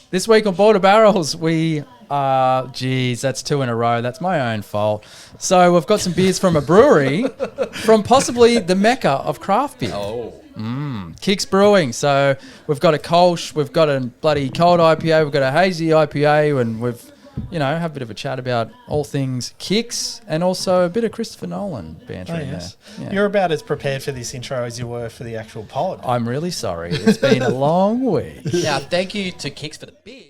This week on Border Barrels, we that's 2 in a row. That's my own fault. So we've got some beers from a brewery from possibly the mecca of craft beer. Oh. Kicks Brewing. So we've got a Kolsch, we've got a bloody cold IPA, we've got a hazy IPA, and we've, have a bit of a chat about all things Kicks and also a bit of Christopher Nolan banter in there. Yeah. You're about as prepared for this intro as you were for the actual pod. I'm really sorry. It's been a long week. Now, thank you to Kicks for the beer.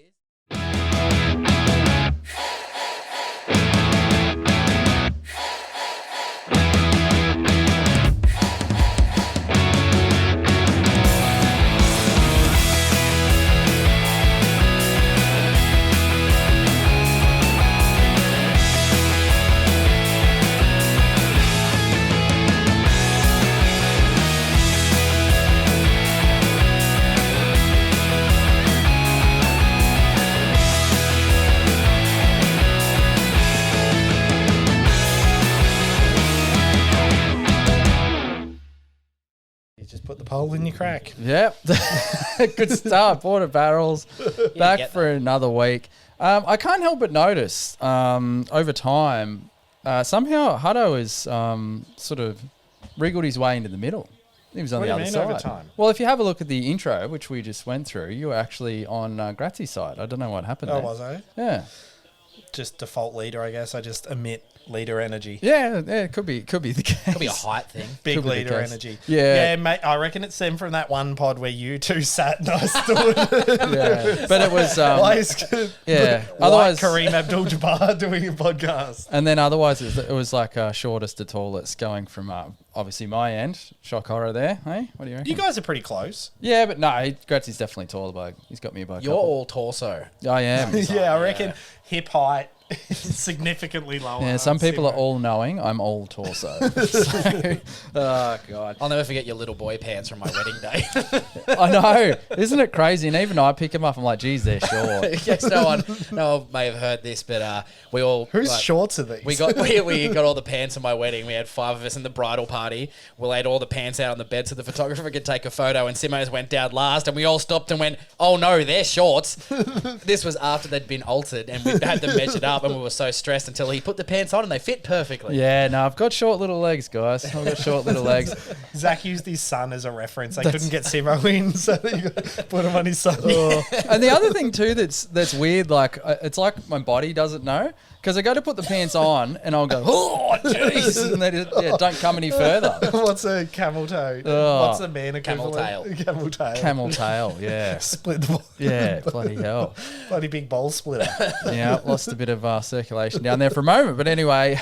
Put the pole in your crack. Yep. Good start. Border Barrels. Back for another week. I can't help but notice over time, somehow Hutto has sort of wriggled his way into the middle. He was on the other side. Over time? Well, if you have a look at the intro, which we just went through, you were actually on Grazzy's side. I don't know what happened there. Was I? Yeah. Just default leader, I guess. I just emit leader energy. Yeah, it could be the case. Could be a height thing. Big Could be the leader case. energy. Yeah. Yeah, mate, I reckon it's them from that one pod where you two sat and I stood. Yeah. But it was yeah. Otherwise, Otherwise Kareem Abdul-Jabbar doing a podcast. And then otherwise it was like shortest to tallest going from obviously my end. Shock horror there, hey? What do you reckon? You guys are pretty close. Yeah, but no, Gratzy's definitely taller by. He's got me by a You're couple. all torso. I am. Yeah, I reckon hip height is significantly lower. Yeah, some people are all knowing. I'm all torso. Oh, God. I'll never forget your little boy pants from my wedding day. I know. Isn't it crazy? And even I pick them up. I'm like, geez, they're short. Yes, no one may have heard this, but we all... Whose shorts are these? We got all the pants at my wedding. We had 5 of us in the bridal party. We laid all the pants out on the bed so the photographer could take a photo, and Simmo's went down last, and we all stopped and went, oh no, they're shorts. This was after they'd been altered, and we had them measured up, and we were so stressed until he put the pants on and they fit perfectly. Yeah, no, I've got short little legs, guys. I've got short little legs. Zach used his son as a reference. They couldn't get Simmo in, so they put him on his son. And the other thing too that's weird, like it's like my body doesn't know, because I go to put the pants on and I'll go, oh jeez, and they just, don't come any further. What's a camel toe? Oh. What's a man equivalent? Camel tail. Camel tail, yeah. Split the Yeah, bloody hell. bloody big bowl splitter. Yeah, lost a bit of circulation down there for a moment, but anyway,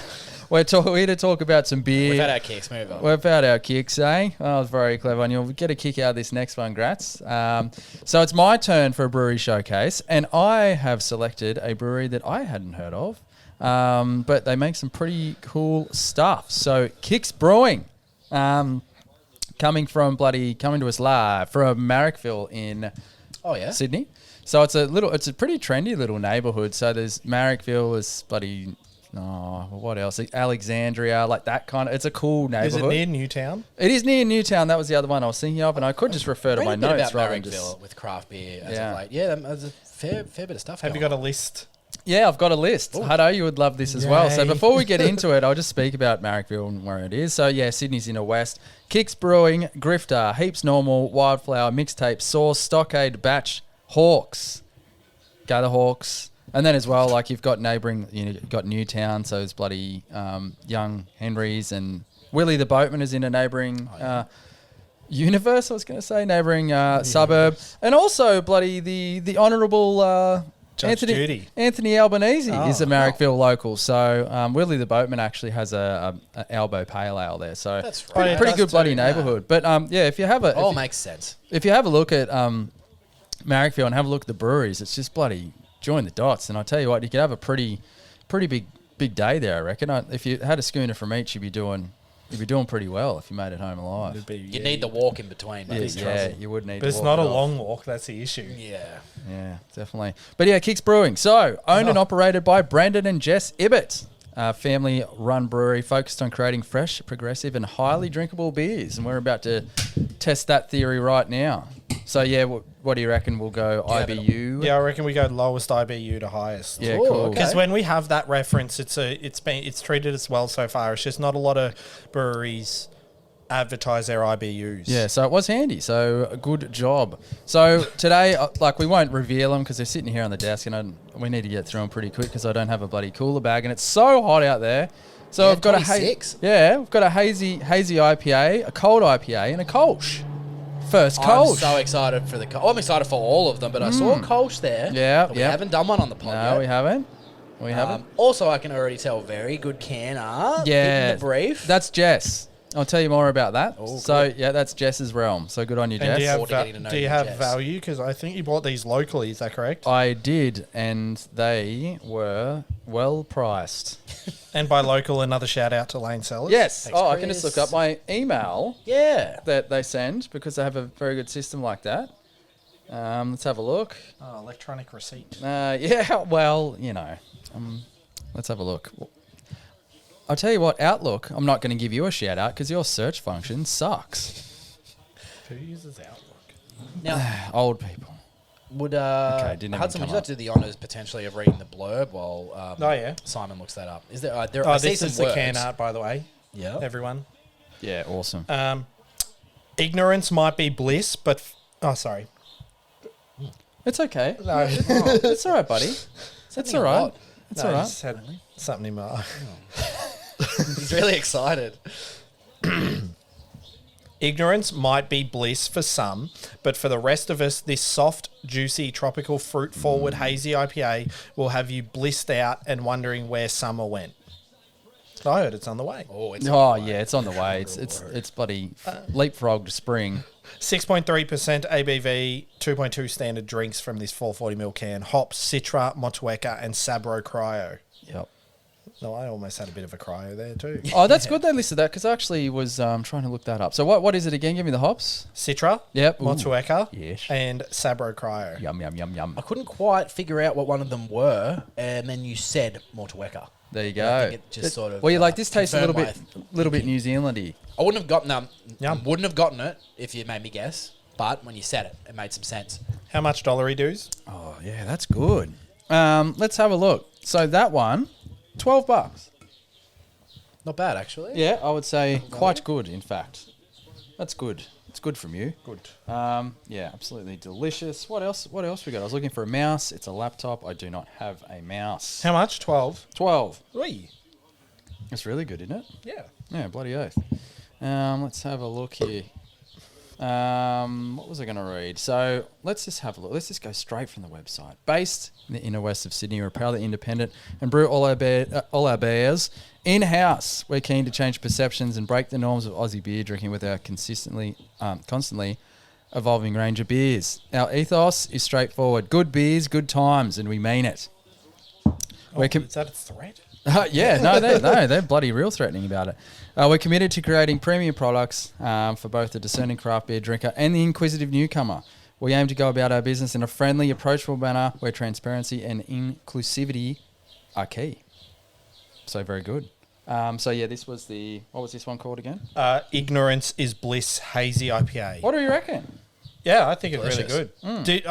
we're here to talk about some beer. We've had our kicks, move on. We've had our kicks, eh? Oh, that was very clever, and you'll get a kick out of this next one, Grats. So it's my turn for a brewery showcase, and I have selected a brewery that I hadn't heard of, but they make some pretty cool stuff. So Kicks Brewing, coming to us live from Marrickville in Sydney. So it's a pretty trendy little neighbourhood. So there's Marrickville, there's bloody... Oh, what else? Alexandria, like that kind of... It's a cool neighbourhood. Is it near Newtown? It is near Newtown. That was the other one I was thinking of, and I could just refer to my notes about rather than Marrickville with craft beer as Yeah. of late. Yeah, there's a fair bit of stuff. Have you got a list? Yeah, I've got a list. Hutto, you would love this as well. So Yay. before we get into it, I'll just speak about Marrickville and where it is. So yeah, Sydney's inner west. Kicks Brewing, Grifter, Heaps Normal, Wildflower, Mixtape, Sauce, Stockade, Batch, Hawks. Go the Hawks. And then as well, like you've got neighbouring, you've got Newtown, so it's bloody Young Henry's, and Willie the Boatman is in a neighbouring universe, I was going to say, neighbouring suburb. And also bloody the Honourable Anthony Albanese is a Marrickville local. So Willie the Boatman actually has a elbow pale ale there. So That's pretty good bloody neighbourhood. But if you have makes sense. If you have a look at Marrickville and have a look at the breweries, it's just bloody... join the dots, and I tell you what, you could have a pretty big day there. I reckon. If you had a schooner from each, you'd be doing pretty well if you made it home alive. You'd need the walk in between. Yeah, you would need. But it's not a long walk. That's the issue. Yeah, definitely. But yeah, Kicks Brewing. So owned and operated by Brandon and Jess Ibbett. family-run brewery focused on creating fresh, progressive, and highly drinkable beers. And we're about to test that theory right now. So, yeah, what do you reckon? We'll go IBU? Yeah, I reckon we go lowest IBU to highest. Yeah, Ooh, cool. okay. Because when we have that reference, it's treated as well so far. It's just not a lot of breweries advertise their IBUs. Yeah, so it was handy. So good job. So today, we won't reveal them because they're sitting here on the desk, and we need to get through them pretty quick because I don't have a bloody cooler bag, and it's so hot out there. So Yeah, I've got 26. we've got a hazy IPA, a cold IPA, and a Kolsch. First I'm Kolsch. so excited for the Kolsch. I'm excited for all of them, but I saw a Kolsch there. Yeah, but we yeah. haven't done one on the pod No, yet. we haven't. We haven't. Also, I can already tell very good can art. Yeah, Hitting the brief. That's Jess. I'll tell you more about that. Oh, so yeah, that's Jess's realm. So good on you, And Jess. do you have, Forward to getting to know do you you, have Jess. value? Because I think you bought these locally. Is that correct? I did, and they were well priced. And by local, another shout out to Lane Cellars. Yes. Thanks, I can just Chris. look up my email yeah. that they send because they have a very good system like that. Let's have a look. Oh, electronic receipt. Yeah. Well, let's have a look. I'll tell you what, Outlook, I'm not going to give you a shout out because your search function sucks. Who uses Outlook? Now, Old people. would didn't even Hudson, come would you like up. to do the honours potentially of reading the blurb while Oh, yeah. Simon looks that up? Is there? I Oh, see this some is the words. can art, by the way, Yeah. everyone. Yeah, awesome. Ignorance might be bliss, but... sorry. It's okay. No, It's all right, buddy. It's all right. It's all I right. just had something in my eye. He's really excited. Ignorance might be bliss for some, but for the rest of us, this soft, juicy, tropical, fruit-forward hazy IPA will have you blissed out and wondering where summer went. I heard it's on the way. Oh, it's Yeah, it's on the way. It's bloody leapfrog to spring. 6.3% ABV, 2.2 standard drinks from this 440ml can. Hops, Citra, Motueka, and Sabro Cryo. Yep. No, I almost had a bit of a cryo there too. Oh, that's good they listed that because I actually was trying to look that up. So what is it again? Give me the hops. Citra, Yep. Ooh. Motueka, Yes. and Sabro Cryo. Yum, yum, yum, yum. I couldn't quite figure out what one of them were, and then you said Mortueka. There you And I go. think it just sort of, well, you like this tastes a little confirmed bit New Zealandy. I wouldn't have gotten Yum. wouldn't have gotten it if you made me guess, but when you said it, it made some sense. How much dollary dues? Oh yeah, that's good. Let's have a look. So that one, $12. Not bad, actually. Yeah, I would say quite good. In fact, that's good. It's good from you. Good. Yeah, absolutely delicious. What else? What else we got? I was looking for a mouse. It's a laptop. I do not have a mouse. How much? 12. 12. Oi. That's really good, isn't it? Yeah. Yeah, bloody oath. Let's have a look here. What was I going to read? So let's just have a look. Let's just go straight from the website. Based in the inner west of Sydney, we're proudly independent and brew all our beers in-house. We're keen to change perceptions and break the norms of Aussie beer drinking with our constantly evolving range of beers. Our ethos is straightforward. Good beers, good times, and we mean it. Is that a threat? They're bloody real threatening about it. We're committed to creating premium products for both the discerning craft beer drinker and the inquisitive newcomer. We aim to go about our business in a friendly, approachable manner where transparency and inclusivity are key. So very good. This was what was this one called again? Ignorance is bliss hazy IPA. What do you reckon? Yeah, I think it's really Delicious. good.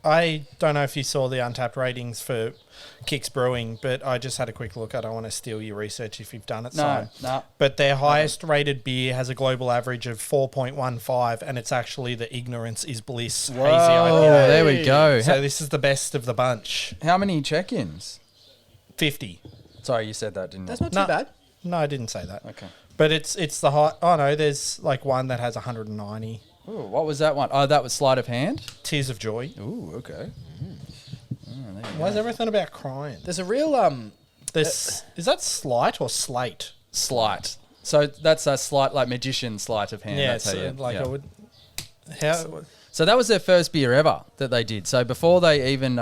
I don't know if you saw the Untapped ratings for Kicks Brewing, but I just had a quick look. I don't want to steal your research if you've done it. No. But their highest rated beer has a global average of 4.15, and it's actually the Ignorance is Bliss hazy Oh, IPA. there we go. So this is the best of the bunch. How many check-ins? 50. Sorry, you said that, didn't you? That's not No. too bad. No, I didn't say that. Okay. But it's the high. Oh no, there's like one that has 190. Ooh, what was that one? Oh, that was Sleight of Hand? Tears of Joy. Ooh, okay. Why is everything about crying? There's a real Is that slight or slate? Sleight. So that's a slight, like magician sleight of hand. Yeah, that's how you, like yeah. I would. How? So that was their first beer ever that they did. So before they even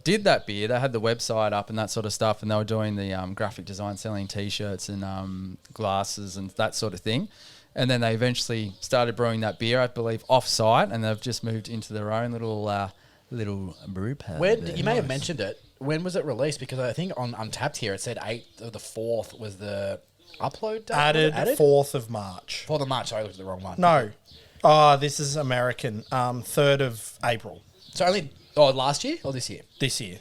did that beer, they had the website up and that sort of stuff, and they were doing the graphic design, selling T-shirts and glasses and that sort of thing. And then they eventually started brewing that beer, I believe, off-site, and they've just moved into their own little little brew pad. When there. you may have mentioned it. When was it released? Because I think on Untapped here it said 8th of the 4th was the upload date. Added 4th of March. 4th of March. Sorry, I looked at the wrong one. No. Oh, this is American. 3rd of April. So only last year or this year? This year.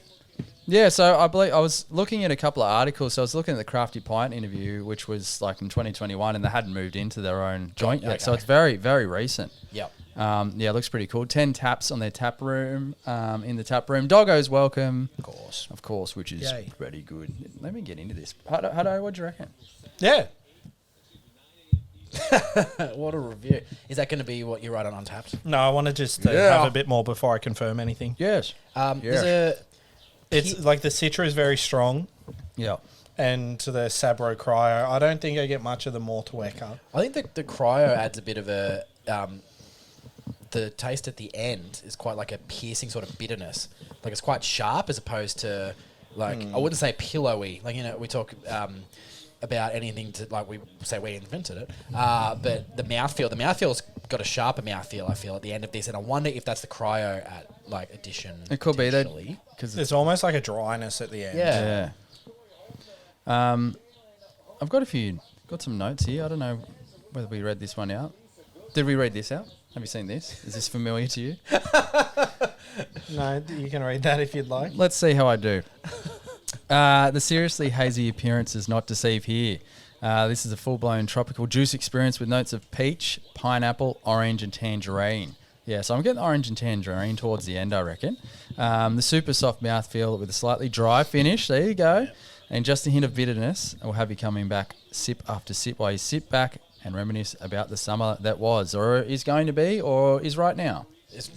Yeah, so I believe I was looking at a couple of articles. So I was looking at the Crafty Pint interview, which was like in 2021, and they hadn't moved into their own joint yet. So Okay. it's very, very recent. Yep. Yeah, it looks pretty cool. 10 taps on their tap room, in the tap room. Doggo's welcome. Of course, which is Yay. pretty good. Let me get into this. Hado, what do you reckon? Yeah. What a review. Is that going to be what you write on Untapped? No, I want to just Yeah. have a bit more before I confirm anything. Yes. There's It's like the Citra is very strong, Yeah. and to the Sabro Cryo, I don't think I get much of the Mortueka. I think the cryo adds a bit of a the taste at the end is quite like a piercing sort of bitterness. Like it's quite sharp as opposed to like I wouldn't say pillowy. Like we talk about anything to like we say we invented it, but the mouthfeel's got a sharper mouthfeel. I feel at the end of this, and I wonder if that's the cryo at like addition. It could be that potentially. because There's almost like a dryness at the end. Yeah. Yeah. I've got some notes here. I don't know whether we read this one out. Did we read this out? Have you seen this? Is this familiar to you? No, you can read that if you'd like. Let's see how I do. The seriously hazy appearance does not deceive here. This is a full-blown tropical juice experience with notes of peach, pineapple, orange, and tangerine. Yeah, so I'm getting orange and tangerine towards the end, I reckon. The super soft mouthfeel with a slightly dry finish. There you go. And just a hint of bitterness will have you coming back sip after sip while you sit back and reminisce about the summer that was, or is going to be, or is right now. It's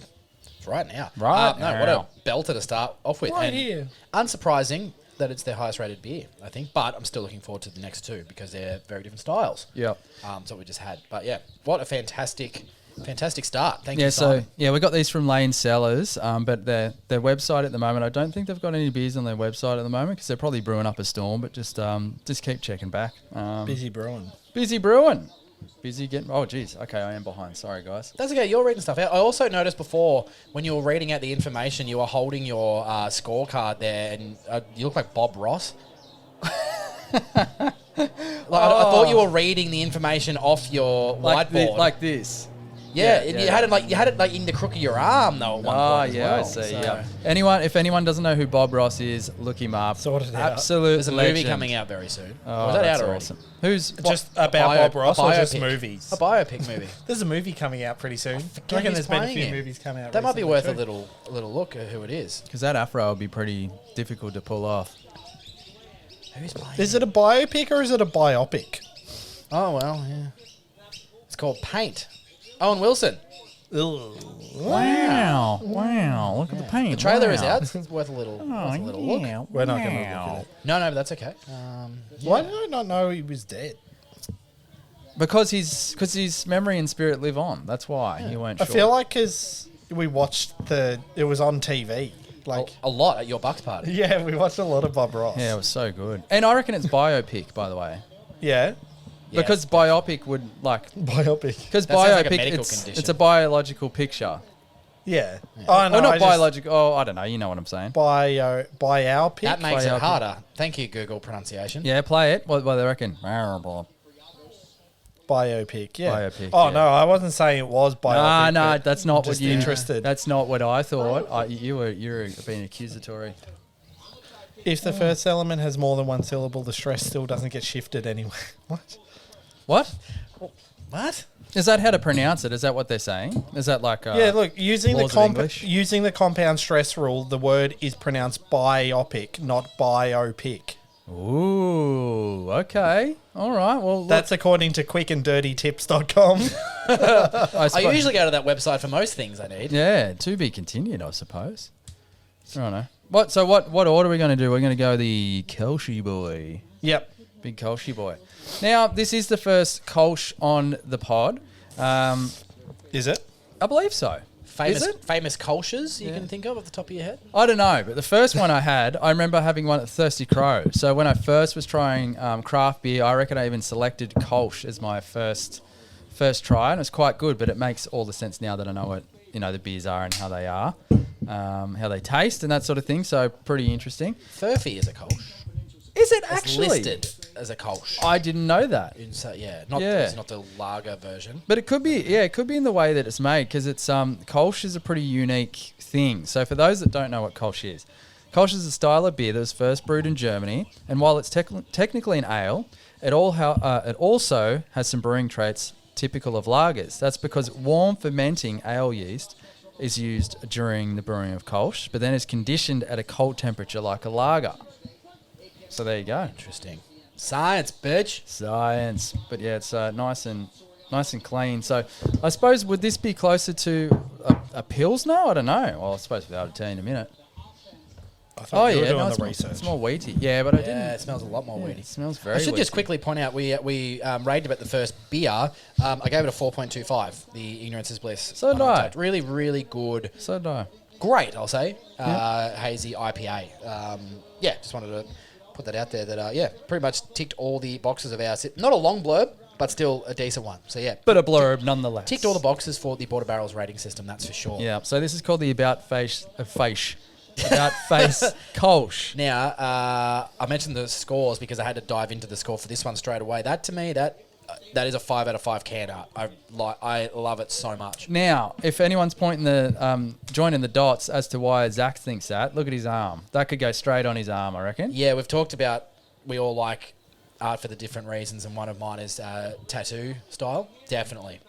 right now. Right No, what a belter to start off with. Right And here. Unsurprising that it's their highest rated beer, I think. But I'm still looking forward to the next two because they're very different styles. Yep. So we just had. But yeah, what a fantastic start. Thank Yeah, you, so Simon. we got these from Lane Cellars, but their website at the moment, I don't think they've got any beers on their website at the moment because they're probably brewing up a storm. But just keep checking back. Busy brewing. Busy brewing. Busy getting. Oh, geez. Okay, I am behind. Sorry, guys. That's okay. You're reading stuff out. I also noticed before when you were reading out the information, you were holding your scorecard there, and you look like Bob Ross. I thought you were reading the information off your whiteboard. like this. Yeah, Yeah, and yeah, you had it like in the crook of your arm though. At one Oh, point as yeah, well. I see. So Yeah. If anyone doesn't know who Bob Ross is, look him up. Sort it out. Absolute There's a movie legend. coming out very soon. Oh, Was that that's out already? awesome. Who's Just A about bio- Bob Ross a or just biopic. movies? A biopic movie. There's a movie coming out pretty soon. I forget reckon who's there's been a playing few it. movies coming out. That might be recently worth too. a little look at who it is. Because that afro would be pretty difficult to pull off. Who's playing? Is it a biopic or is it a biopic? Oh well, yeah. It's called Paint. Owen Wilson. Wow! Look at the paint. The trailer is Wow. out. It's worth a little look. yeah. We're not going to look at it. No, but that's okay. Why did I not know he was dead? Because his memory and spirit live on. That's why you weren't I sure. feel like because we watched it was on TV. Like, A lot at your Bucks party. yeah, we watched a lot of Bob Ross. Yeah, it was so good. And I reckon it's biopic, by the way. Yeah. Yeah. Because biopic would like Biopic. because That sounds like a biopic medical it's condition. a biological picture. Yeah. Oh, no, Or not I just- biological. Oh, I don't know. You know what I'm saying. Biopic. That makes it Biopic. harder. Thank you, Google pronunciation. Yeah, play it. What do they reckon? Biopic, yeah. Biopic, Oh, yeah. no, I wasn't saying it was biopic. No, but that's not what just you. interested. That's not what I thought. You're being accusatory. If the first element has more than one syllable, the stress still doesn't get shifted anyway. What? What? What? Is that how to pronounce it? Is that what they're saying? Is that like Yeah, look, using laws of English? using the compound stress rule, the word is pronounced biopic, not biopic. Ooh, okay. All right. Well, look, That's according to quickanddirtytips.com. I I suppose- usually go to that website for most things I need. Yeah, to be continued, I suppose. I don't know. What order are we going to do? We're going to go the Kolsch boy. Yep. Big Kolsch boy. Now, this is the first Kolsch on the pod. Is it? I believe so. Famous, Is it? famous Kolsch's you can think of off the top of your head? I don't know, but the first one I had, I remember having one at Thirsty Crow. So when I first was trying craft beer, I reckon I even selected Kolsch as my first try, and it's quite good. But it makes all the sense now that I know what the beers are and how they are. how they taste and that sort of thing. So pretty interesting. Furphy is a Kolsch. Is it It's actually listed as a Kolsch. I didn't know that. It's not the lager version. But it could be, it could be in the way that it's made because it's Kolsch is a pretty unique thing. So for those that don't know what Kolsch is a style of beer that was first brewed in Germany, and while it's technically an ale, it also has some brewing traits typical of lagers. That's because warm fermenting ale yeast is used during the brewing of Kolsch, but then is conditioned at a cold temperature like a lager. So there you go. Interesting. Science, bitch. Science. But yeah, it's nice and clean. So I suppose, would this be closer to a Pilsner? I don't know. Well, I suppose we'll be able to tell you in a minute. I thought you were doing the research. research. It's more wheaty. Yeah, but I didn't. Yeah, it smells a lot more weedy. It smells very I should just wheaty. quickly point out, we rated about the first beer. I gave it a 4.25, the Ignorance is Bliss. So did I. Really, really good. So do I. Great, I'll say. Hazy IPA. Just wanted to put that out there that, pretty much ticked all the boxes of our... Not a long blurb, but still a decent one. So, yeah. But a blurb nonetheless. Ticked all the boxes for the Border Barrels rating system, that's for sure. Yeah, so this is called the About Face Kolsch. Now, I mentioned the scores because I had to dive into the score for this one straight away. That, to me, that is a 5 out of 5 canner. I love it so much. Now, if anyone's joining the dots as to why Zach thinks that, look at his arm. That could go straight on his arm, I reckon. Yeah, we've talked about we all like art for the different reasons, and one of mine is tattoo style. Definitely.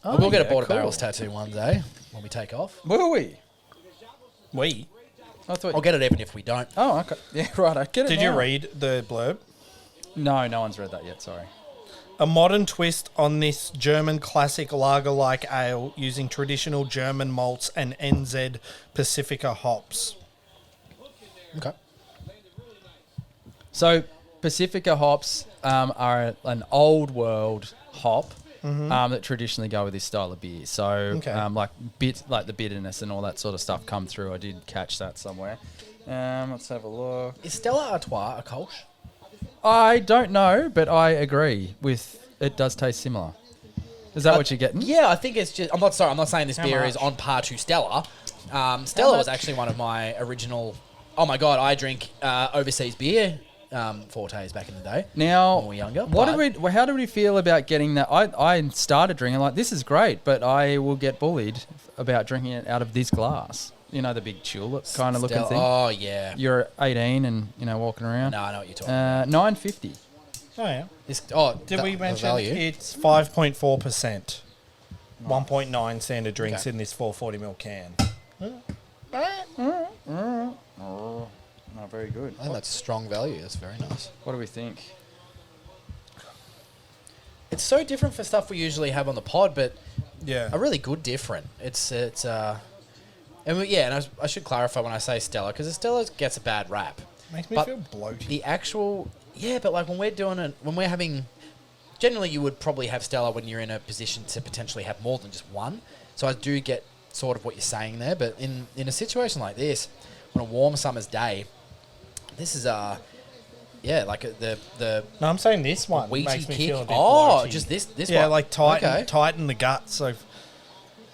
We'll get a Border Barrels tattoo one day when we take off. Will we? I thought I'll get it even if we don't. Oh, okay. Yeah, right. I get it. Did now. you read the blurb? No one's read that yet. Sorry. A modern twist on this German classic lager-like ale using traditional German malts and NZ Pacifica hops. Okay. So Pacifica hops are an old world hop that traditionally go with this style of beer. So like the bitterness and all that sort of stuff come through. I did catch that somewhere. Let's have a look. Is Stella Artois a Kolsch? I don't know, but I agree with it does taste similar. Is that what you're getting? Yeah, I think it's just... I'm not saying this beer much? is on par to Stella. Stella was actually one of my original... Oh my God, I drink overseas beer fortes back in the day. Now, when we were younger. How did we feel about getting that? I started drinking like, this is great, but I will get bullied about drinking it out of this glass. You know, the big tulip kind of looking thing. Oh, yeah. You're 18 and, walking around. No, I know what you're talking about. $9.50. Oh, yeah. Did we mention it's 5.4%? 1.9 standard drinks in this 440ml can. Oh, very good. I think that's strong value. That's very nice. What do we think? It's so different for stuff we usually have on the pod, but Yeah. a really good different. I should clarify when I say Stella, because Stella gets a bad rap. Makes me But feel bloated. The actual... Yeah, but like when we're doing it, when we're having... Generally, you would probably have Stella when you're in a position to potentially have more than just one. So I do get sort of what you're saying there, but in a situation like this, on a warm summer's day, this is the No, I'm saying this one wheaty makes me kick. feel a bit Oh, bloaty. just this Yeah, one. like tighten the gut, so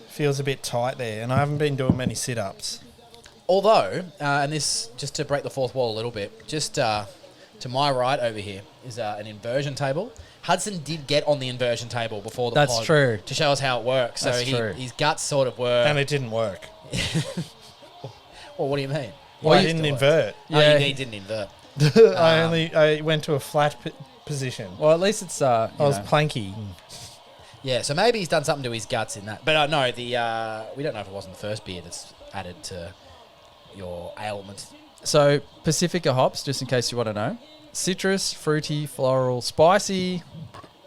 feels a bit tight there. And I haven't been doing many sit-ups. Although, and this, just to break the fourth wall a little bit, just to my right over here is an inversion table. Hudson did get on the inversion table before the That's pod true. to show us how it works. So That's true. his guts sort of were... And it didn't work. Well, what do you mean? Well, I It didn't used to work. invert. Yeah. He didn't invert. I went to a flat position. Well, at least it's I was planky. Yeah, so maybe he's done something to his guts in that. But no, we don't know if it wasn't the first beer that's added to your ailment. So Pacifica hops, just in case you want to know: citrus, fruity, floral, spicy,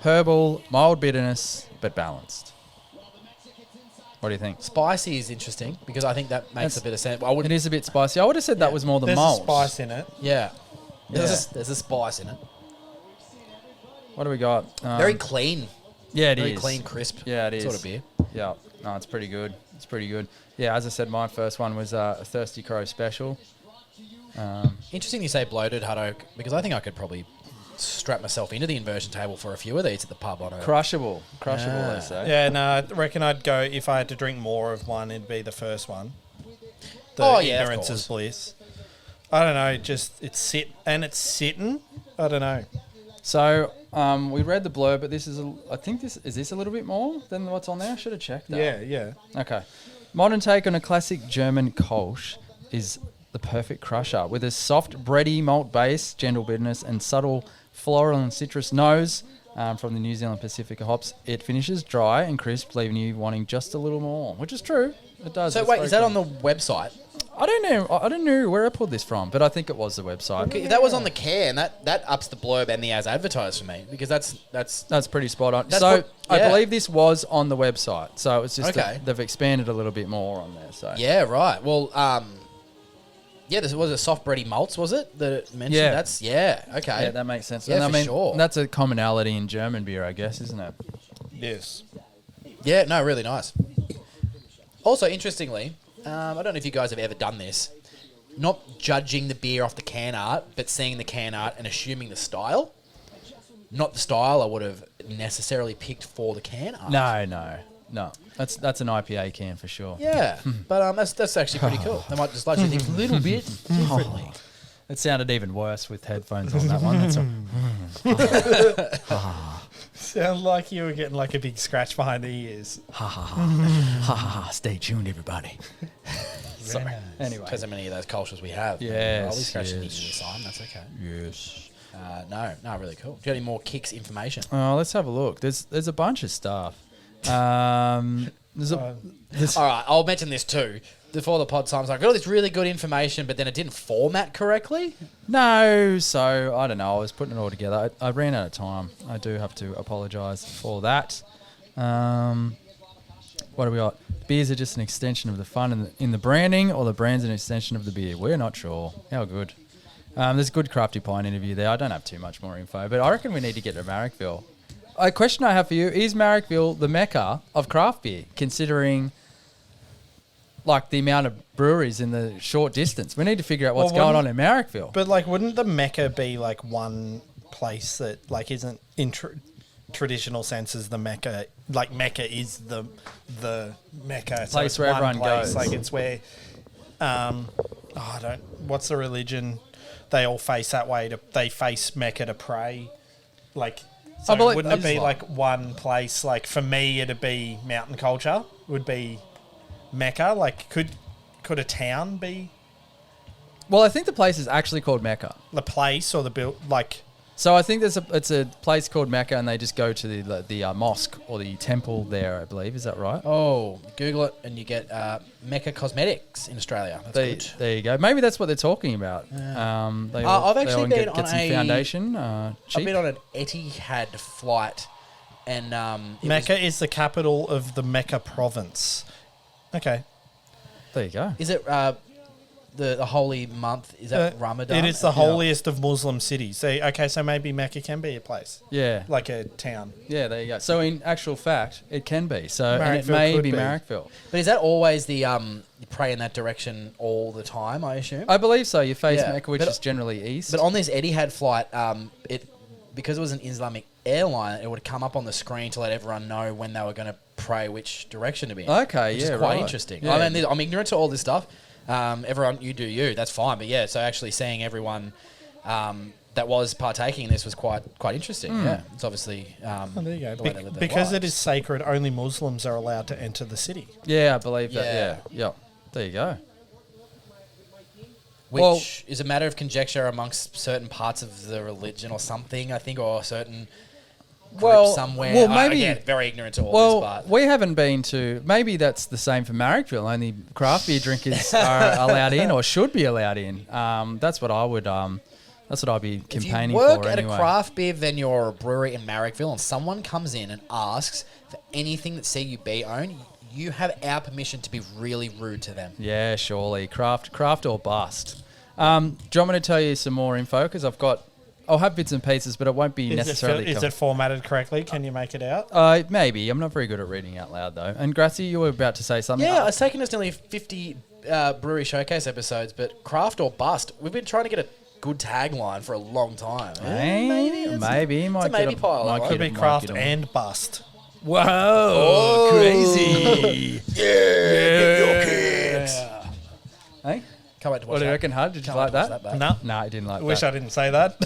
herbal, mild bitterness, but balanced. What do you think? Spicy is interesting because I think that makes a bit of sense. It is a bit spicy. I would have said that was more the There's malt. a spice in it. Yeah. Yeah. There's a spice in it. What do we got? Very clean. Yeah, it Very is. clean, crisp Yeah, it is. sort of beer. Yeah. No, it's pretty good. It's pretty good. Yeah, as I said, my first one was a Thirsty Crow special. Interesting you say bloated, Hutto, because I think I could probably strap myself into the inversion table for a few of these at the pub on a... Crushable, they say. Yeah, no, I reckon I'd go, if I had to drink more of one, it'd be the first one. Oh, yeah, of ignorance is course. bliss. I don't know. It's sitting. I don't know. So we read the blurb, but I think this is a little bit more than what's on there. I should have checked that. Yeah. Okay. Modern take on a classic German Kolsch is the perfect crusher with a soft, bready malt base, gentle bitterness, and subtle floral and citrus nose from the New Zealand Pacifica hops. It finishes dry and crisp, leaving you wanting just a little more, which is true. It does. So It's wait, very is that cool. on the website? I don't know. I don't know where I pulled this from, but I think it was the website. If that was on the can, that ups the blurb and the as advertised for me, because That's pretty spot on. That's So what- I yeah. believe this was on the website. So it's just Okay. that they've expanded a little bit more on there. So yeah, right. Well, yeah, this was a soft bready malts, was it that it mentioned? Yeah. That's okay. yeah, that makes sense. Yeah, and I for mean, sure. that's a commonality in German beer, I guess, isn't it? Yes. Yeah, no, really nice. Also, interestingly, I don't know if you guys have ever done this. Not judging the beer off the can art, but seeing the can art and assuming the style. Not the style I would have necessarily picked for the can art. No. That's an IPA can for sure. Yeah, but that's actually pretty cool. They might just like to think a little bit differently. It sounded even worse with headphones on that one. That's Sound like you were getting like a big scratch behind the ears. Stay tuned, everybody. Sorry. Anyway. Depends how many of those cultures we have. Yes, I'll be scratching yes. the ear sign. That's okay. Yes. No, really cool. Do you have any more Kicks information? Let's have a look. There's a bunch of stuff. There's All right, I'll mention this too. Before the pod times, I got all this really good information, but then it didn't format correctly. No, so I don't know. I was putting it all together. I ran out of time. I do have to apologise for that. What do we got? Beers are just an extension of the fun in the branding, or the brand's an extension of the beer. We're not sure. How good. There's a good Crafty Pine interview there. I don't have too much more info, but I reckon we need to get to Marrickville. A question I have for you, is Marrickville the mecca of craft beer, considering like the amount of breweries in the short distance? We need to figure out what's going on in Marrickville. But like, wouldn't the Mecca be like one place that like isn't in traditional senses the Mecca? Like Mecca is the Mecca, Place it's where one everyone goes. Like it's where, what's the religion? They all face that way. They face Mecca to pray. Like, so I believe- wouldn't it be Islam. like one place? Like for me, it'd be mountain culture. Would be Mecca. Like, could a town be Well, I think the place is actually called Mecca. the place or the build? Like, So I think it's a place called Mecca, and they just go to the mosque or the temple there, I believe. Is that right? Oh, Google it and you get Mecca Cosmetics in Australia. That's good. There you go. Maybe that's what they're talking about. I've actually been on get some a- foundation. I've Cheap. been on an Etihad flight, and it Mecca is the capital of the Mecca province. Okay. There you go. is it the holy month? Is that Ramadan? It is the holiest of Muslim cities. So maybe Mecca can be a place, Yeah. like a town. Yeah, there you go. So in actual fact, it can be. So and it Marrickville may could be be. Marrickville. But is that always the you pray in that direction all the time? I assume. I believe so. You face Yeah, Mecca, which but- is generally east. But on this Etihad flight, because it was an Islamic airline, it would come up on the screen to let everyone know when they were going to pray which direction to be in. Okay, which yeah, is quite right. interesting. Yeah. I mean, I'm ignorant to all this stuff. Everyone, you do you. That's fine. But yeah, so actually seeing everyone that was partaking in this was quite interesting. Yeah, it's obviously Oh, there you go. the way they live their Because it lives. is sacred, only Muslims are allowed to enter the city. yeah, I believe that. Yeah. Yeah. There you go. Which Well- is a matter of conjecture amongst certain parts of the religion or something, I think, or certain group somewhere. well, maybe. Again, very ignorant to all Well, this, but we haven't been to. Maybe that's the same for Marrickville. Only craft beer drinkers are allowed in, or should be allowed in. That's what I would. That's what I'd be if you campaigning work for at anyway. a craft beer venue or a brewery in Marrickville and someone comes in and asks for anything that CUB own, you have our permission to be really rude to them. Yeah, surely craft or bust. Do you want me to tell you some more info? Because I'll have bits and pieces, but it won't be necessarily. Is it formatted correctly? Can you make it out? Maybe. I'm not very good at reading out loud though. And Gracie, you were about to say something. Yeah, it's taken us nearly 50 brewery showcase episodes, but craft or bust, we've been trying to get a good tagline for a long time. Maybe. It's a maybe pile. might Right? Could be might craft get 'em. and bust. Whoa, crazy. Get your kicks. Hey? Can't wait to watch What do you that. reckon, Hud? Did you Can't like wait to watch that? back. No. No, I didn't like I wish that. I didn't say that.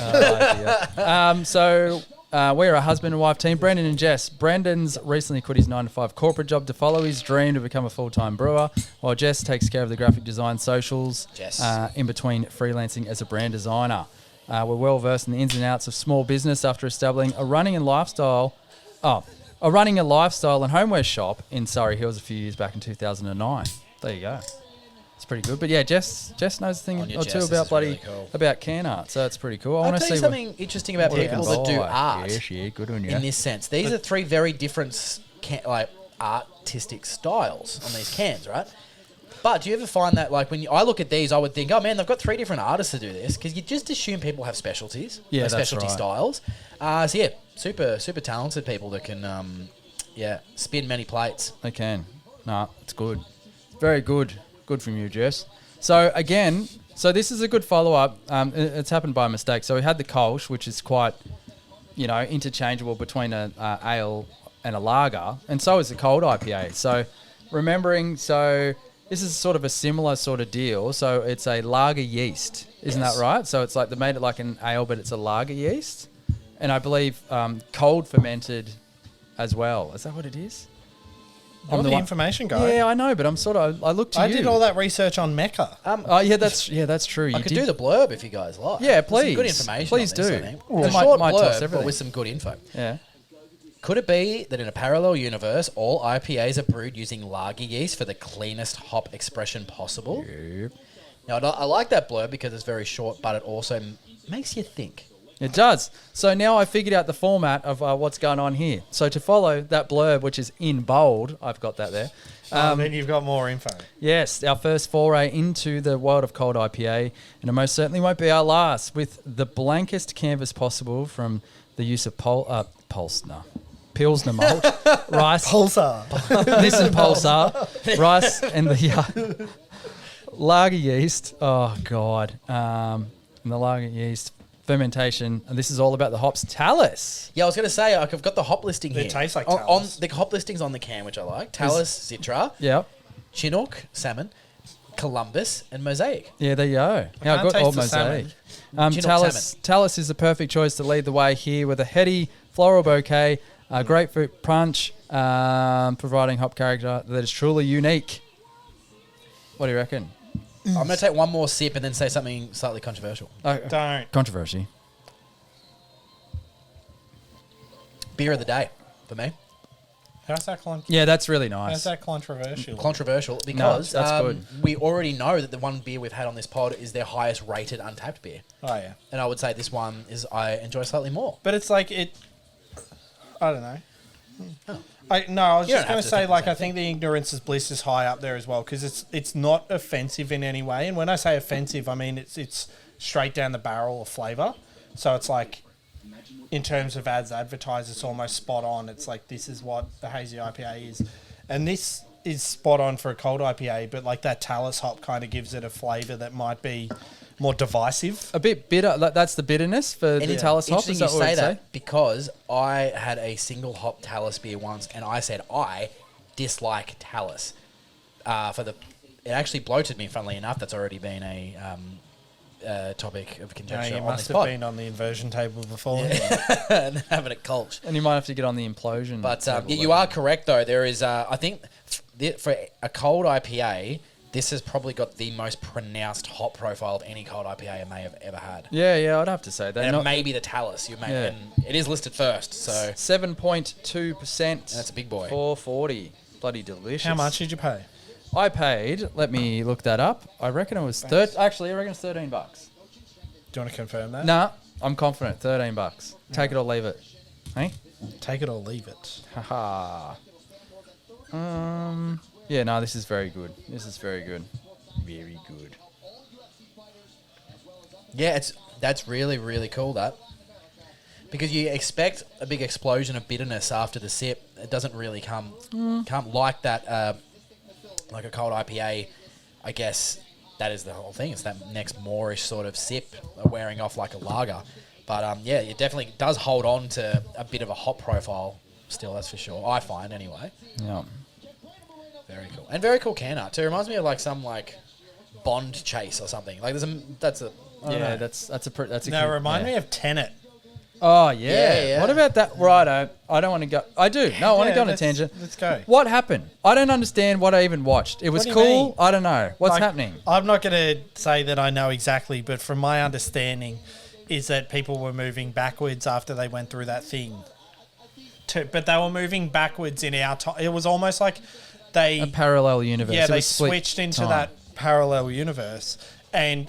We're a husband and wife team, Brendan and Jess. Brendan's recently quit his 9-to-5 corporate job to follow his dream to become a full-time brewer, while Jess takes care of the graphic design socials in between freelancing as a brand designer. We're well versed in the ins and outs of small business after establishing a running and lifestyle and homeware shop in Surrey Hills a few years back in 2009. There you go. It's pretty good. But yeah, Jess knows a thing On your or Jess, two this about is really cool. about can art, so it's pretty cool. I I'll want to tell see you something interesting about what you can people that do buy. art Yes, yeah, good on you. in this sense. These are three very different artistic styles on these cans, right? But do you ever find that, like, when I look at these, I would think, oh man, they've got three different artists to do this, because you just assume people have specialties, Yeah, like that's specialty right. styles. So yeah, super talented people that can, spin many plates. They can. Nah, it's good. Very good. Good from you, Jess. So again, this is a good follow-up. It's happened by mistake. So we had the Kolsch, which is quite, interchangeable between a ale and a lager, and so is the cold IPA. So this is sort of a similar sort of deal. So it's a lager yeast, isn't that right? So it's like they made it like an ale, but it's a lager yeast, and I believe cold fermented as well. Is that what it is? I'm the information guy. Yeah, I know, but I looked to you. I did all that research on Mecca. That's true. I could do the blurb if you guys like. Yeah, There's some please. good information. Please on this, do. I think. It It's a short might tell us blurb, but everything. with some good info. Yeah. Could it be that in a parallel universe, all IPAs are brewed using lager yeast for the cleanest hop expression possible? Yep. Now, I like that blurb because it's very short, but it also makes you think. It does. So now I figured out the format of what's going on here. So to follow that blurb, which is in bold, I've got that there. Then you've got more info. Yes, our first foray into the world of cold IPA, and it most certainly won't be our last, with the blankest canvas possible from the use of Pilsner malt, rice. Pulsar. Listen, Pulsar, rice, and the lager yeast. Oh God, and the lager yeast fermentation, and this is all about the hops. Talus. Yeah, I was going to say, I've got the hop listing here. It tastes like on Talus. the hop listing's on the can, which I like. Talus, Citra, Yep. Chinook, salmon, Columbus, and Mosaic. Yeah, there you go. How can't good. taste Oh, the mosaic. salmon. Chinook Talus is the perfect choice to lead the way here with a heady floral bouquet, grapefruit punch, providing hop character that is truly unique. What do you reckon? I'm going to take one more sip and then say something slightly controversial. Don't. Controversy. Beer of the day for me. How's that Yeah, that's really How's nice. that controversial? Controversial because that's good. we already know that the one beer we've had on this pod is their highest rated untapped beer. Oh yeah. And I would say this one is I enjoy slightly more. But it's like it. I don't know. I was You just don't have going to to say, think the like, same I think the ignorance is bliss is high up there as well, because it's not offensive in any way. And when I say offensive, I mean it's straight down the barrel of flavour. So it's like, in terms of ads advertised, it's almost spot on. It's like, this is what the Hazy IPA is. And this is spot on for a cold IPA, but like that Talus hop kind of gives it a flavour that might be more divisive. A bit bitter. That's the bitterness for the Talus hop. Interesting Is you that what say we'd that because I had a single hop Talus beer once, and I said I dislike Talus. It actually bloated me. Funnily enough, that's already been a topic of You conjecture on must this have pod. been on the inversion table before. and having a Kolsch. And you might have to get on the implosion. But table you later. are correct, though. There is, I think, for a cold IPA, this has probably got the most pronounced hop profile of any cold IPA I may have ever had. Yeah, I'd have to say that. And it may be the Talus. And it is listed first, so 7.2%. that's a big boy. 440. Bloody delicious. How much did you pay? I paid. Let me look that up. I reckon it was Actually, I reckon it's $13. Do you want to confirm that? Nah, I'm confident. $13. Take it or leave it. Hey. Take it or leave it. Haha. Yeah, no, this is very good. This is very good. Very good. Yeah, that's really, really cool, that. Because you expect a big explosion of bitterness after the sip. It doesn't really come like that, like a cold IPA. I guess that is the whole thing. It's that next moorish sort of sip wearing off like a lager. But, yeah, it definitely does hold on to a bit of a hop profile still, that's for sure. I find, anyway. Yeah. Very cool. And very cool can art, too. It reminds me of, like, some, like, Bond chase or something. Like that's a I don't know. that's a Now cute- remind yeah. me of Tenet. Oh yeah. Yeah. What about that? Righto. I don't want to go. I do. No, I want to Yeah, go on a let's- tangent. let's go. What happened? I don't understand what I even watched. It was do you cool. mean? I don't know what's Like, happening. I'm not going to say that I know exactly, but from my understanding, is that people were moving backwards after they went through that thing. But they were moving backwards in our time. It was almost like A parallel universe. yeah, It they was split switched into time. that parallel universe, and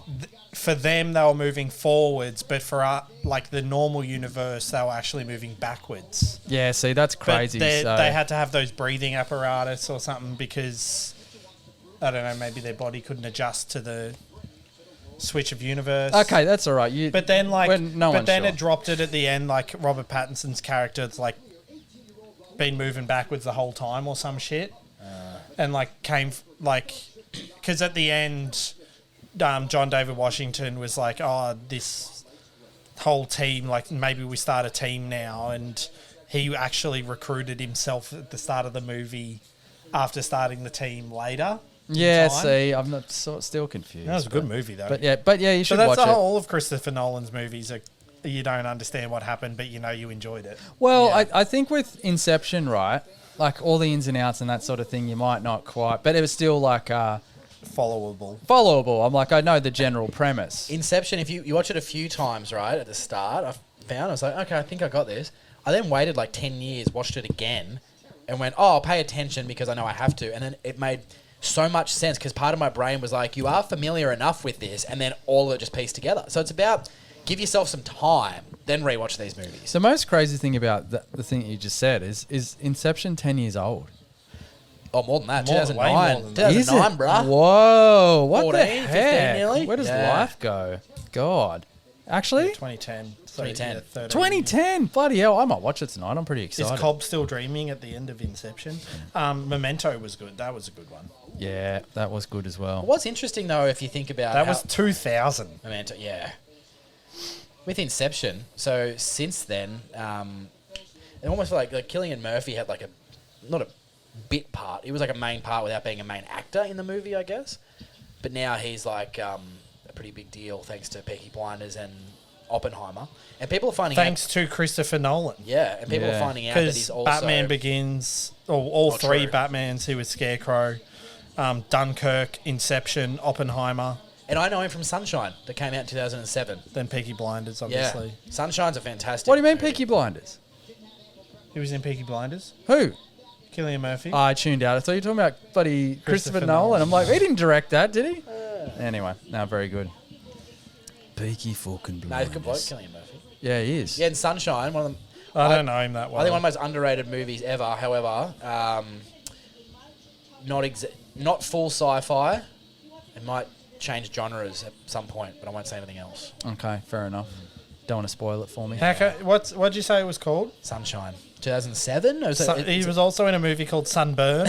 for them they were moving forwards, but for like the normal universe they were actually moving backwards. Yeah. See, that's crazy. But So they had to have those breathing apparatus or something because I don't know, maybe their body couldn't adjust to the switch of universe. okay, that's all right. You. But then sure. it dropped it at the end, like Robert Pattinson's character's like been moving backwards the whole time or some shit, and like because at the end, John David Washington was like, "Oh, this whole team, like maybe we start a team now," and he actually recruited himself at the start of the movie after starting the team later. yeah. time. See, I'm not still confused. That was a good movie though. But yeah, you So should that's watch the it. whole of Christopher Nolan's movies. You don't understand what happened, but you know you enjoyed it. Well, Yeah. I think with Inception, right, like all the ins and outs and that sort of thing, you might not quite, but it was still like Followable. followable. I'm like, I know the general premise. Inception, if you watch it a few times, right, at the start, I was like, okay, I think I got this. I then waited like 10 years, watched it again, and went, oh, I'll pay attention because I know I have to. And then it made so much sense because part of my brain was like, you are familiar enough with this, and then all of it just pieced together. So it's about give yourself some time, then rewatch these movies. The most crazy thing about the thing you just said is Inception 10 years old. Oh, more than that. Way more 2009. than that. 2009, bruh. Whoa, what 14, the 15 heck? nearly? Where does Yeah. life go? God. Actually? 2010. So, 2010. yeah, 13. 2010. Bloody hell, I might watch it tonight. I'm pretty Is excited. Cobb still dreaming at the end of Inception? Memento was good. That was a good one. Yeah, that was good as well. What's interesting, though, if you think about That how- was 2000. Memento, yeah. With Inception, so since then, it almost felt like Cillian Murphy had like not a bit part. He was like a main part without being a main actor in the movie, I guess. But now he's like a pretty big deal thanks to Peaky Blinders and Oppenheimer. And people are finding Thanks to Christopher Nolan. yeah, and people Yeah. are finding out that he's Because also Batman Begins, or all Oh, three true. Batmans, he was Scarecrow, Dunkirk, Inception, Oppenheimer, and I know him from Sunshine that came out in 2007. then Peaky Blinders, Yeah, obviously. Sunshine's a fantastic. What do you mean, movie. Peaky Blinders? He was in Peaky Blinders. Who? Cillian Murphy. I tuned out. I thought you were talking about bloody Christopher Christopher Nolan. Nolan. I'm like, he didn't direct that, did he? Anyway, no, very good. Peaky fucking No, he's a good bloke, Blinders. Cillian Murphy. Yeah, he is. Yeah, in Sunshine, one of them. I don't know him that well. I think one of the most underrated movies ever. However, not full sci-fi. It might change genres at some point, but I won't say anything else. Okay, fair enough. Don't want to spoil it for me. What'd you say it was called? Sunshine, 2007. He was also in a movie called Sunburn.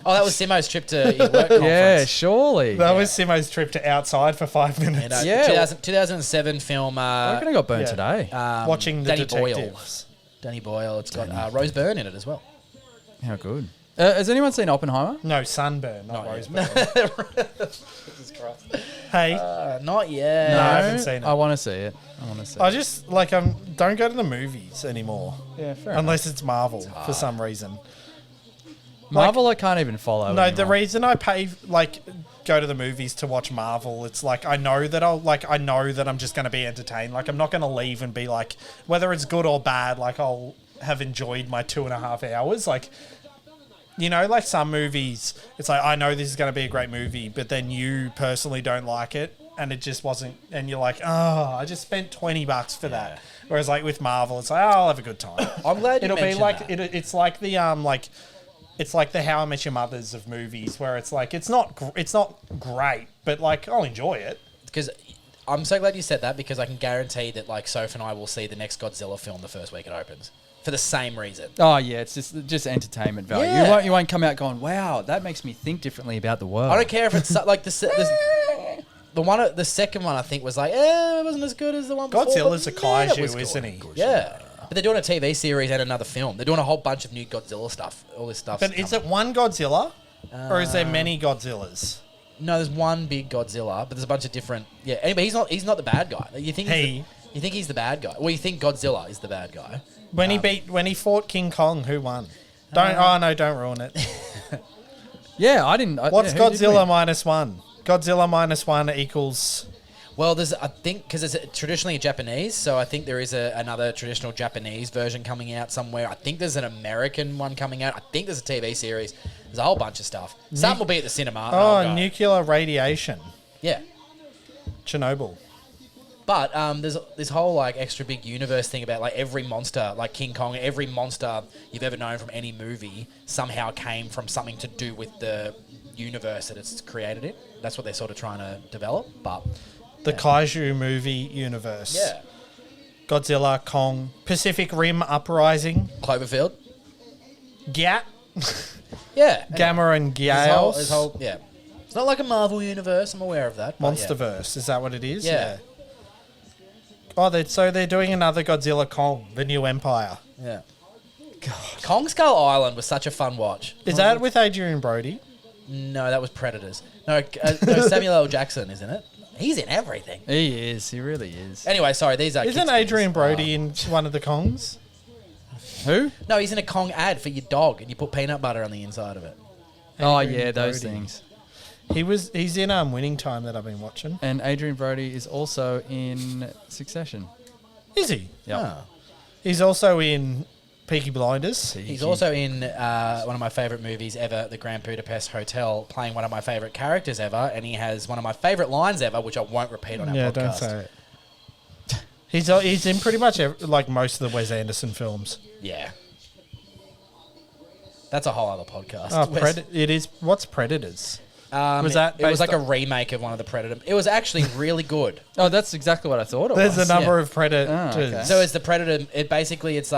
Oh, that was Simmo's trip to your work conference. Yeah, surely. That was Simo's trip to outside for 5 minutes. You know, Yeah. 2007 film. I reckon I got burnt yeah. today. Watching the Danny Boyle. detectives. Danny Boyle. It's got Rose Byrne in it as well. How good. Has anyone seen Oppenheimer? No, Sunburn, not Not Roseburn. Jesus Christ. Hey, Not yet. No, I haven't seen it. I want to see it. I just like don't go to the movies anymore Yeah, fair unless it's Marvel for some reason. Marvel, I can't even follow. No, the anymore. reason I pay go to the movies to watch Marvel, it's like I know that I'm just going to be entertained. Like I'm not going to leave and be like, whether it's good or bad, like I'll have enjoyed my 2.5 hours. Like, you know, like some movies, it's like I know this is going to be a great movie, but then you personally don't like it, and it just wasn't, and you're like, oh, I just spent $20 for that. Whereas like with Marvel, it's like, oh, I'll have a good time. I'm glad you It'll be mentioned like that. it's like the it's like the How I Met Your Mothers of movies, where it's like it's not great, but like I'll enjoy it. Because I'm so glad you said that, because I can guarantee that like Soph and I will see the next Godzilla film the first week it opens for the same reason. Oh yeah, it's just entertainment value. Yeah. You won't come out going, wow, that makes me think differently about the world. I don't care if it's like the second one I think was like, it wasn't as good as the one before. Godzilla's a but man, it was kaiju, good. isn't he? Yeah. But they're doing a TV series and another film. They're doing a whole bunch of new Godzilla stuff. All this stuff. But is it one Godzilla, or is there many Godzillas? No, there's one big Godzilla, but there's a bunch of different. Yeah, anyway, he's not the bad guy. You think you think he's the bad guy? Well, you think Godzilla is the bad guy. When he fought King Kong, who won? Don't ruin it. Yeah, I didn't. What's who did Godzilla win? -1? Godzilla -1 equals. Well, I think, because it's traditionally Japanese, so I think there is another traditional Japanese version coming out somewhere. I think there's an American one coming out. I think there's a TV series. There's a whole bunch of stuff. Some will be at the cinema. and I'll go. Nuclear radiation. Yeah. Chernobyl. But there's this whole like extra big universe thing about like every monster, like King Kong, every monster you've ever known from any movie somehow came from something to do with the universe that it's created in. That's what they're sort of trying to develop. But The Kaiju movie universe. yeah, Godzilla, Kong, Pacific Rim Uprising, Cloverfield. Gat, Yeah, Gamma and This Gales, whole yeah. It's not like a Marvel universe. I'm aware of that. but yeah. Monsterverse. Is that what it is? Yeah. Oh, they're doing another Godzilla Kong, the new Empire. Yeah. Kong Skull Island was such a fun watch. Is that with Adrian Brody? No, that was Predators. No, Samuel L. Jackson, isn't it? He's in everything. He is. He really is. Anyway, sorry, these are. Isn't Kicks Adrian beers. Brody in one of the Kongs? Who? No, he's in a Kong ad for your dog, and you put peanut butter on the inside of it. Oh Adrian yeah, those Brody. things. He's in Winning Time that I've been watching. And Adrian Brody is also in Succession. Is he? Yep. Oh. He's also in Peaky Blinders. He's also in one of my favourite movies ever, The Grand Budapest Hotel, playing one of my favourite characters ever, and he has one of my favourite lines ever, which I won't repeat on our Yeah, podcast. don't say it. He's in pretty much like most of the Wes Anderson films. Yeah. That's a whole other podcast. Oh, it is. What's Predators? Was that it was based like a on- remake of one of the Predator. It was actually really good. Oh, that's exactly what I thought it There's was. a number yeah. of Predators. Oh, okay. So it's the Predator. It's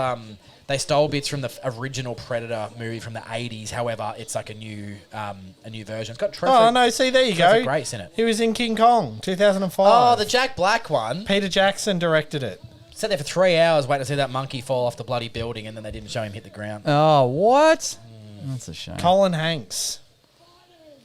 they stole bits from the original Predator movie from the 80s. However, it's like a new version. It's got Trevor. Oh no! See, there you Trevor go. Grace in it. He was in King Kong, 2005. Oh, the Jack Black one. Peter Jackson directed it. Sat there for 3 hours waiting to see that monkey fall off the bloody building, and then they didn't show him hit the ground. Oh, what? That's a shame. Colin Hanks.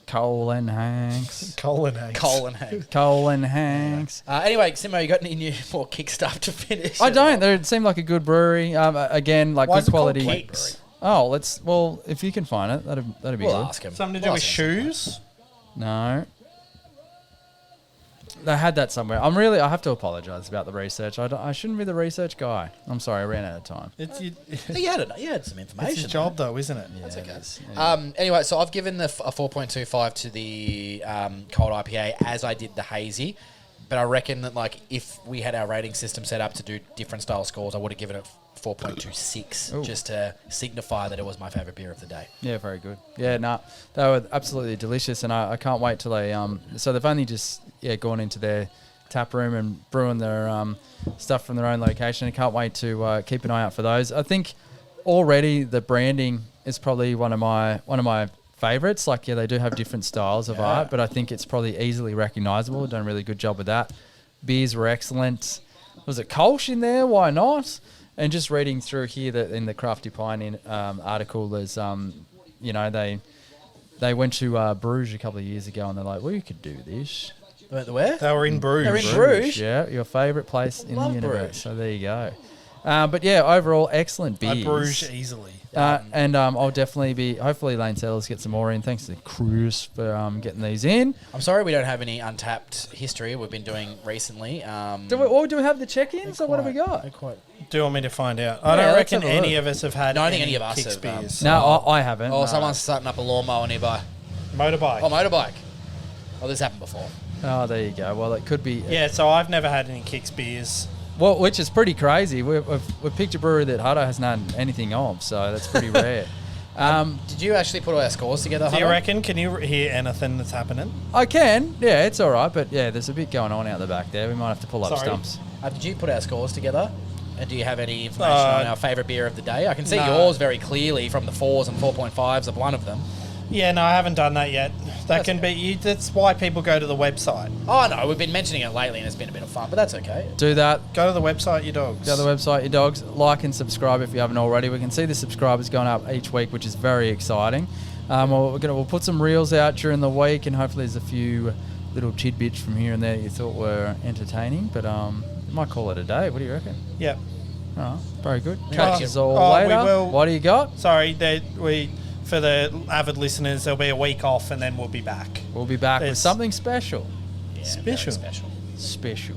Colin Hanks. Colin Hanks. Colin Hanks. Colin Hanks. Anyway, Simmo, you got any new more kick stuff to finish? I don't. They seem like a good brewery. Again, like Why is good it called quality. Kicks? Oh, well, if you can find it, that'd be We'll good. ask him. Something to do We'll with ask him. shoes. No. They had that somewhere. I have to apologise about the research. I shouldn't be the research guy. I'm sorry, I ran out of time. It's You had some information. his job though, isn't it? That's okay. Anyway, so I've given a 4.25 to the cold IPA as I did the hazy, but I reckon that like if we had our rating system set up to do different style scores, I would have given it 4.26 Ooh. just to signify that it was my favourite beer of the day. Yeah, very good. Yeah, no, they were absolutely delicious, and I can't wait till they. So they've only just gone into their tap room and brewing their stuff from their own location. I can't wait to keep an eye out for those. I think already the branding is probably one of my favourites. Like, yeah, they do have different styles of art, but I think it's probably easily recognisable. Done a really good job with that. Beers were excellent. Was it Kolsch in there? Why not? And just reading through here that in the Crafty Pioneer article, there's they went to Bruges a couple of years ago, and they're like, well, you could do this. The where? They were in Bruges. They're in Bruges? Yeah, your favourite place in Love the universe. Bruges. So there you go. But yeah, overall excellent I beers. Bruges easily. And I'll definitely be. Hopefully, Lane Cellars get some more in. Thanks to Chris for getting these in. I'm sorry we don't have any untapped history we've been doing recently. Do we have the check-ins? Or what have we got? Not quite. Do you want me to find out? I Yeah, don't let's reckon have a any look. of us have had. No, I don't think any of us Kicks have, beers. No, I haven't. Oh, no. someone's starting up a lawnmower nearby. Motorbike. Oh, motorbike. Oh, this happened before. Oh, there you go. Well, it could be. Yeah, so I've never had any Kicks beers. Well, which is pretty crazy. We've picked a brewery that Hutto hasn't had anything of, so that's pretty rare. Did you actually put all our scores together? Do you Hutto? reckon? Can you hear anything that's happening? I can. Yeah, it's all right. But yeah, there's a bit going on out the back there. We might have to pull up Sorry. stumps. Did you put our scores together? And do you have any information on our favourite beer of the day? I can see no. yours very clearly from the 4s and 4.5s of one of them. Yeah, no, I haven't done that yet. That's That's why people go to the website. Oh, no, we've been mentioning it lately and it's been a bit of fun, but that's okay. Do that. Go to the website, you dogs. Go to the website, your dogs. Like and subscribe if you haven't already. We can see the subscribers going up each week, which is very exciting. We'll put some reels out during the week, and hopefully there's a few little tidbits from here and there you thought were entertaining. But we might call it a day. What do you reckon? Yep. All right, very good. Yeah. Catch us all Oh, we later. will- What do you got? Sorry, for the avid listeners, there'll be a week off, and then we'll be back. We'll be back with There's- something special. Yeah, Special. very special. Special.